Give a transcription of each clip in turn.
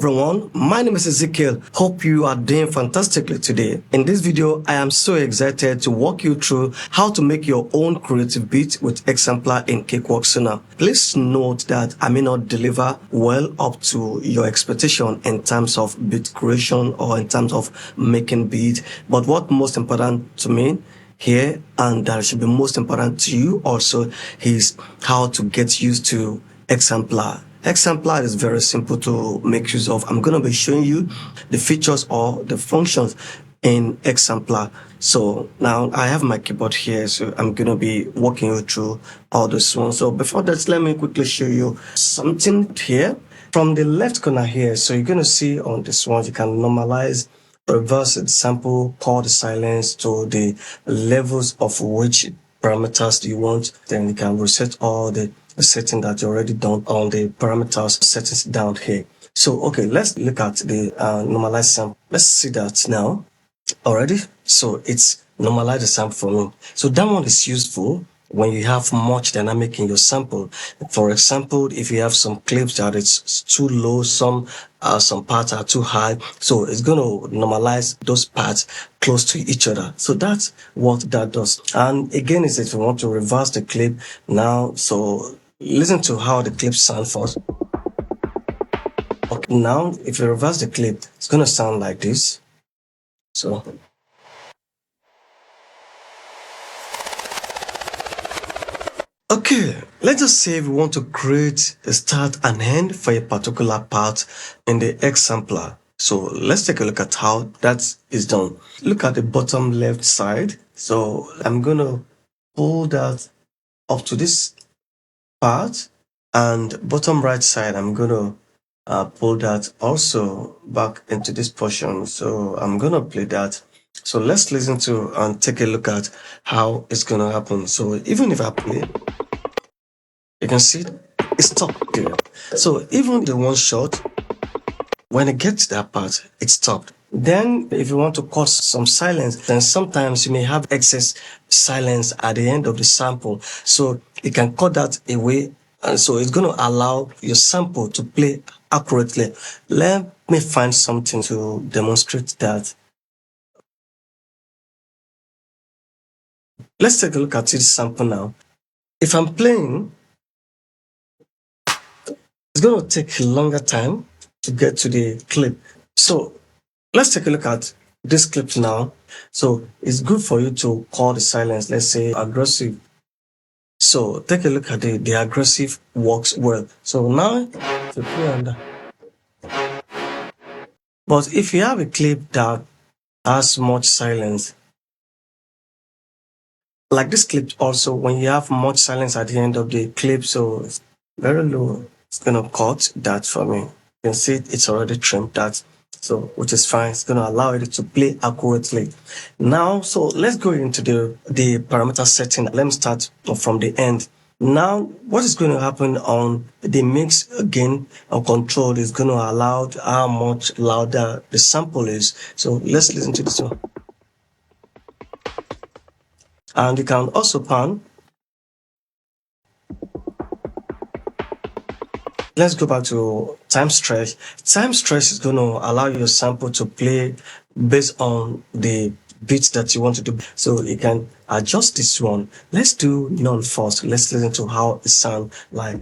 everyone, my name is Ezekiel. Hope you are doing fantastically today. In this video, I am so excited to walk you through how to make your own creative beat with XSampler in Cakewalk Sonar. Please note that I may not deliver well up to your expectation in terms of beat creation or in terms of making beat, but what most important to me here, and that should be most important to you also, is how to get used to XSampler. XSampler is very simple to make use of. I'm going to be showing you the features or the functions in XSampler. So now I have my keyboard here, so I'm going to be walking you through all this one. So before that, let me quickly show you something here. From the left corner here, so you're going to see on this one, you can normalize, reverse the sample, call the silence to the levels of which parameters do you want. Then you can reset all the setting that you already done on the parameters settings down here. So okay, let's look at the normalized sample. Let's see that now already. So it's normalized the sample for me. So that one is useful when you have much dynamic in your sample. For example, if you have some clips that it's too low, some parts are too high, so it's going to normalize those parts close to each other. So that's what that does. And again, is if you want to reverse the clip now, so listen to how the clip sound first. Okay, now if you reverse the clip, it's going to sound like this. So okay, let's just say we want to create a start and end for a particular part in the XSampler. So let's take a look at how that is done. Look at the bottom left side. So I'm going to pull that up to this part, and bottom right side, I'm going to pull that also back into this portion. So I'm going to play that. So let's listen to and take a look at how it's going to happen. So even if I play, you can see it's stopped there. So even the one shot, when it gets to that part, it's stopped. Then if you want to cut some silence, then sometimes you may have excess silence at the end of the sample. So you can cut that away. And so it's going to allow your sample to play accurately. Let me find something to demonstrate that. Let's take a look at this sample now. If I'm playing, it's going to take a longer time to get to the clip. So let's take a look at this clip now. So it's good for you to call the silence, let's say aggressive. So take a look at the aggressive works well. So now to play on that. But if you have a clip that has much silence, like this clip also, when you have much silence at the end of the clip, so it's very low, it's gonna cut that for me. You can see it's already trimmed that, so which is fine. It's gonna allow it to play accurately. Now, so let's go into the parameter setting. Let me start from the end. Now, what is going to happen on the mix again or control is going to allow how much louder the sample is. So let's listen to this one. And you can also pan. Let's go back to time stretch. Time stretch is going to allow your sample to play based on the beats that you want to do. So you can adjust this one. Let's do none first. Let's listen to how it sounds like.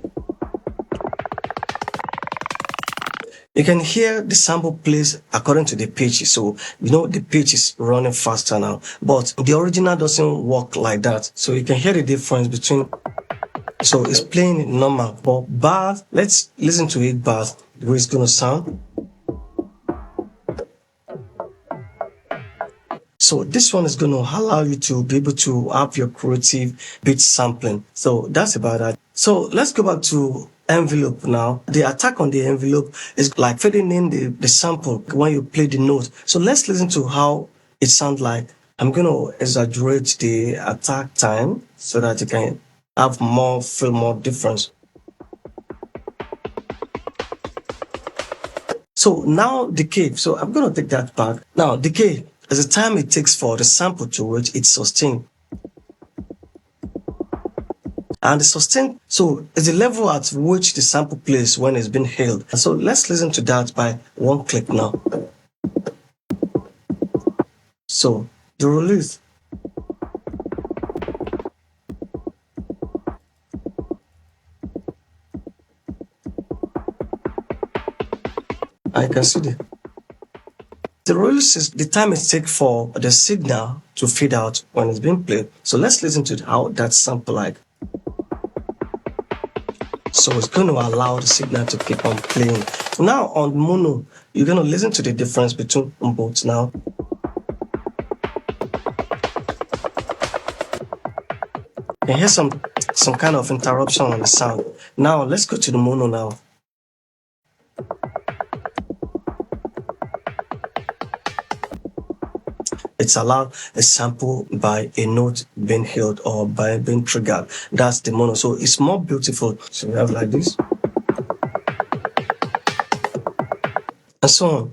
You can hear the sample plays according to the pitch. So, you know, the pitch is running faster now, but the original doesn't work like that. So you can hear the difference between, so it's playing normal, but bars, let's listen to it bars, the way it's going to sound. So this one is going to allow you to be able to have your creative beat sampling. So that's about that. So let's go back to envelope now. The attack on the envelope is like fading in the sample when you play the note. So let's listen to how it sounds like. I'm going to exaggerate the attack time so that you can have feel more difference. So now decay. So I'm going to take that back. Now decay is the time it takes for the sample to reach its sustain. And the sustain, so it's the level at which the sample plays when it's been held. So let's listen to that by one click now. So the release. I can see the release is the time it takes for the signal to fade out when it's being played. So let's listen to how that sample like. So it's going to allow the signal to keep on playing. Now on mono, you're going to listen to the difference between both now. You can hear some kind of interruption on the sound. Now let's go to the mono now. It's allowed a sample by a note being held or by being triggered. That's the mono. So it's more beautiful. So we have like this. And so on.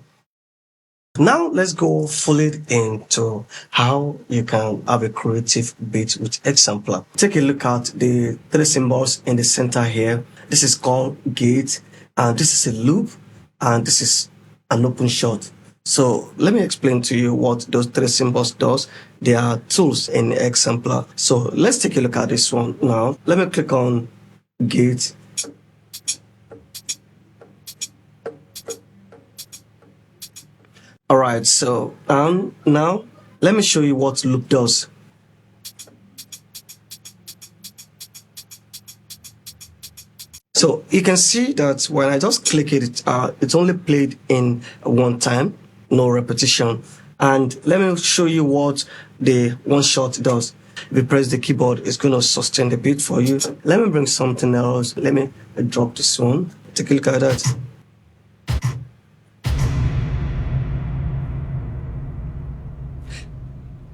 Now let's go fully into how you can have a creative beat with Xsampler. Take a look at the three symbols in the center here. This is called gate, and this is a loop, and this is an open shot. So let me explain to you what those three symbols does. They are tools in Xsampler. So let's take a look at this one now. Let me click on gate. All right, so now let me show you what loop does. So you can see that when I just click it, it's only played in one time, no repetition. And let me show you what the one shot does. If you press the keyboard, it's going to sustain the beat for you. Let me bring something else. Let me drop this one. Take a look at that.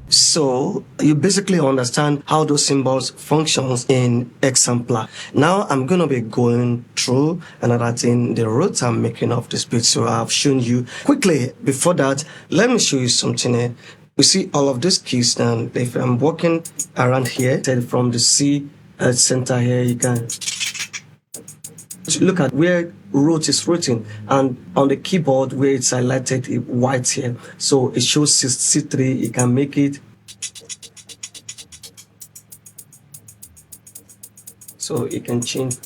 So you basically understand how those symbols functions in Xsampler. Now I'm going to be going through another thing, the route I'm making of this beat. So I've shown you quickly. Before that, let me show you something here. You see all of these keys now. If I'm walking around here, from the C center here, you can look at where root is written, and on the keyboard where it's highlighted white here, so it shows C3. You can make it so you can change.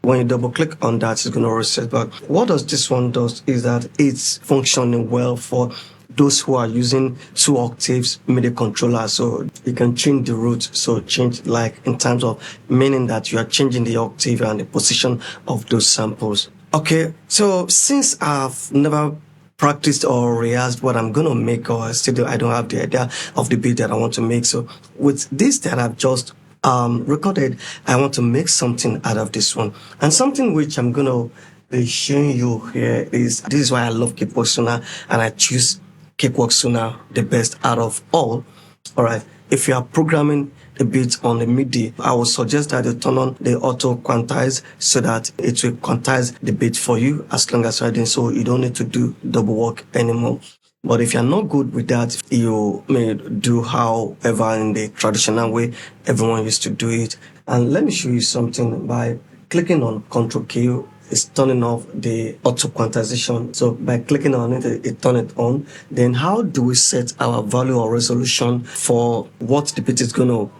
When you double click on that, it's going to reset back. What does this one does is that it's functioning well for those who are using 2 octaves MIDI controller. So you can change the root, so change like in terms of meaning that you are changing the octave and the position of those samples. Okay, so since I've never practiced or rehearsed what I'm gonna make, or still I don't have the idea of the beat that I want to make, so with this that I've just recorded, I want to make something out of this one. And something which I'm gonna be showing you here is, this is why I love Cakewalk Sonar, and I choose Cakewalk Sonar the best out of all. All right, if you are programming a beat on the MIDI, I would suggest that you turn on the auto quantize so that it will quantize the beat for you as long as you're doing, so you don't need to do double work anymore. But if you're not good with that, you may do however in the traditional way everyone used to do it. And let me show you something by clicking on Ctrl K. It's turning off the auto quantization. So by clicking on it, it turn it on. Then how do we set our value or resolution for what the beat is going to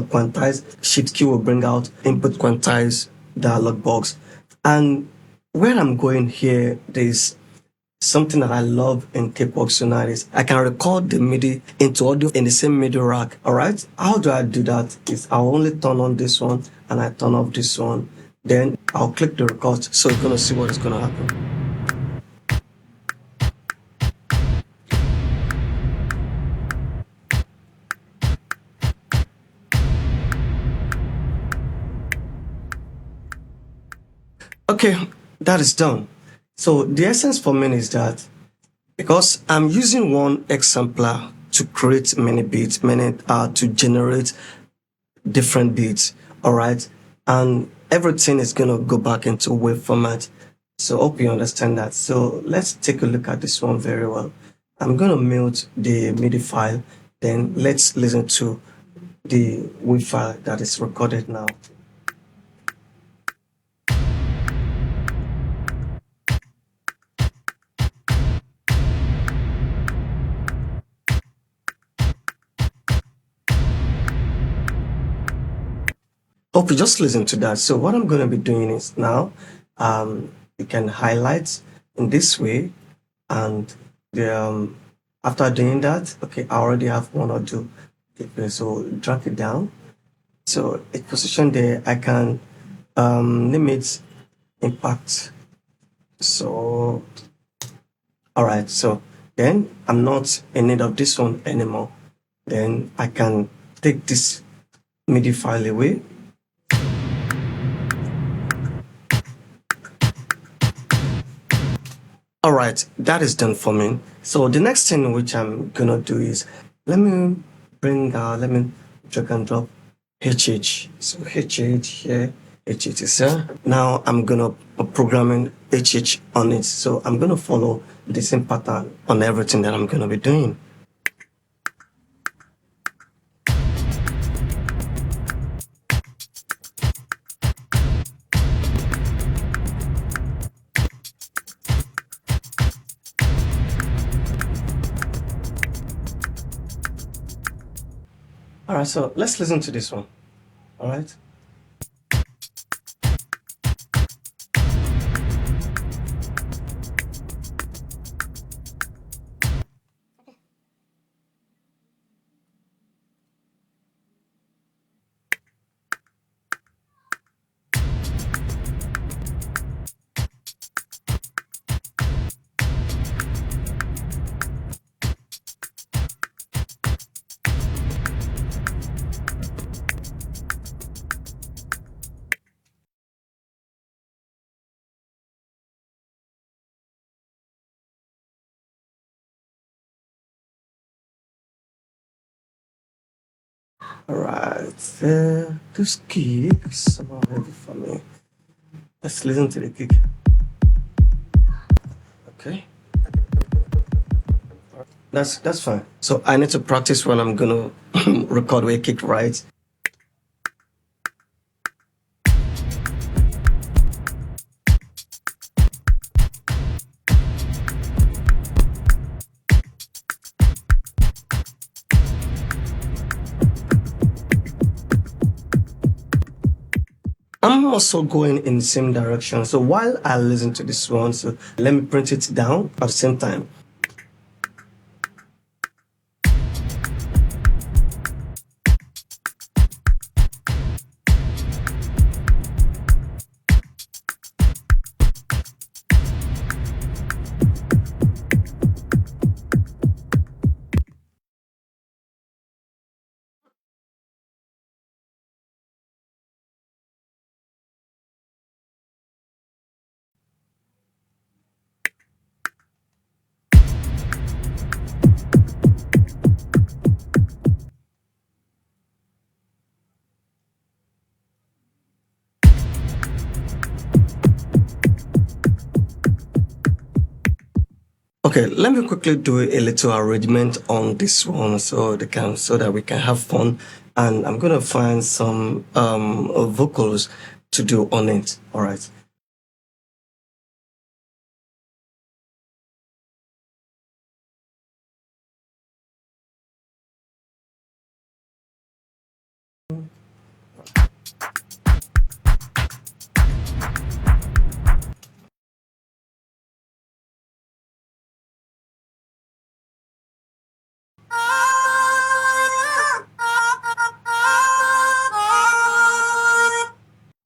quantize? Shift key will bring out input quantize dialog box. And where I'm going here, there's something that I love in Cakewalk Sonar is I can record the MIDI into audio in the same MIDI rack. All right. How do I do that? Is I'll only turn on this one and I turn off this one. Then I'll click the record, so you're gonna see what is gonna happen. Okay, that is done. So the essence for me is that because I'm using one Xsampler to create many beats, to generate different beats, all right, and everything is going to go back into wave format. So hope you understand that. So let's take a look at this one very well. I'm going to mute the MIDI file, then let's listen to the WAV file that is recorded now. Hope you just listen to that. So what I'm going to be doing is now, you can highlight in this way, and after doing that, okay, I already have one or two. Okay, so drag it down. So it position there. I can limit impact. So all right, so then I'm not in need of this one anymore. Then I can take this MIDI file away. All right, that is done for me. So the next thing which I'm gonna do is, let me drag and drop HH. So HH here, HH is here. Now I'm gonna programming HH on it. So I'm gonna follow the same pattern on everything that I'm gonna be doing. All right, so let's listen to this one. All right. All right, this kick is somehow heavy for me. Let's listen to the kick. Okay, that's fine. So I need to practice when I'm gonna record with a kick, right? I'm also going in the same direction. So while I listen to this one, so let me print it down at the same time. Okay, let me quickly do a little arrangement on this one so that we can have fun, and I'm gonna find some vocals to do on it. All right.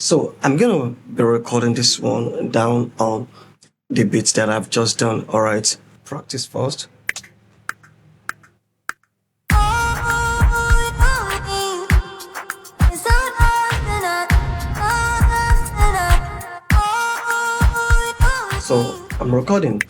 So I'm gonna be recording this one down on the beats that I've just done. All right, practice first. So I'm recording.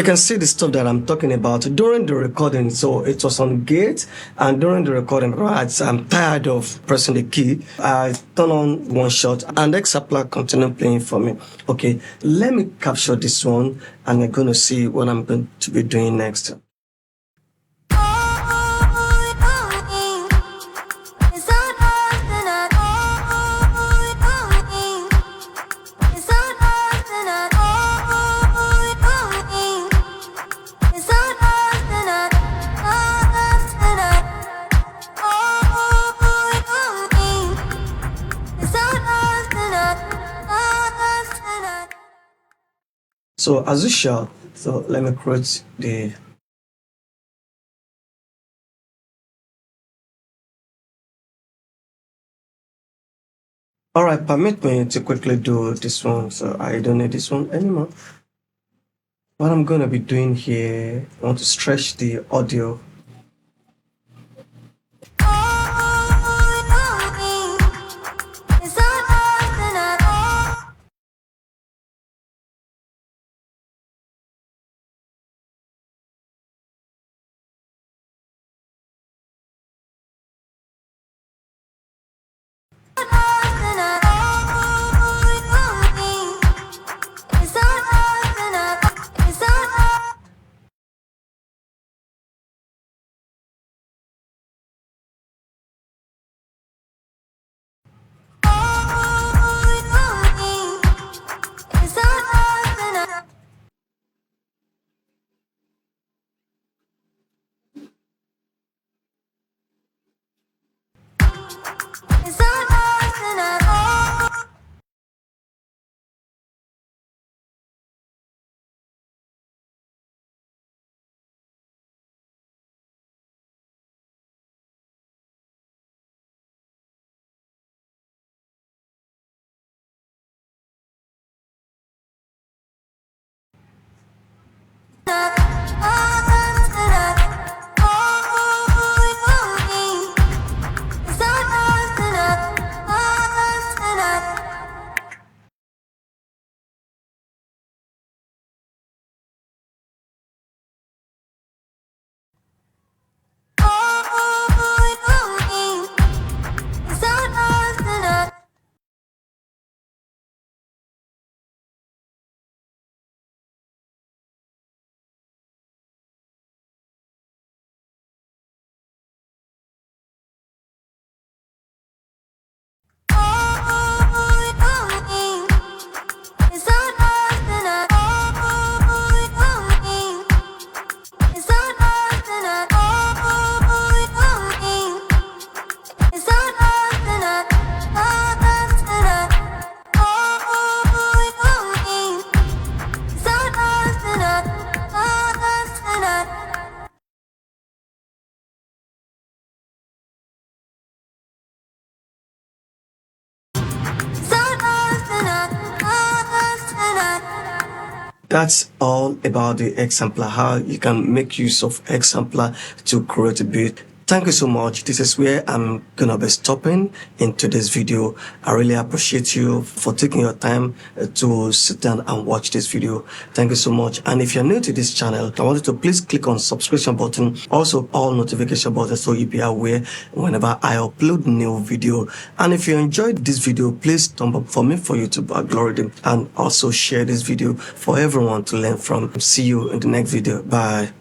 You can see the stuff that I'm talking about during the recording. So it was on gate, and during the recording, right, I'm tired of pressing the key. I turn on one shot and Xampler continue playing for me. Okay, let me capture this one and you're going to see what I'm going to be doing next. So as usual, so let me create the Alright, permit me to quickly do this one. So I don't need this one anymore. What I'm gonna be doing here, I want to stretch the audio. That's all about the Xampler, how you can make use of Xampler to create a beat. Thank you so much. This is where I'm gonna be stopping in today's video. I really appreciate you for taking your time to sit down and watch this video. Thank you so much. And if you're new to this channel, I want you to please click on subscription button, also all notification button, so you'll be aware whenever I upload new video. And if you enjoyed this video, please thumb up for me for YouTube algorithm, and also share this video for everyone to learn from. See you in the next video. Bye.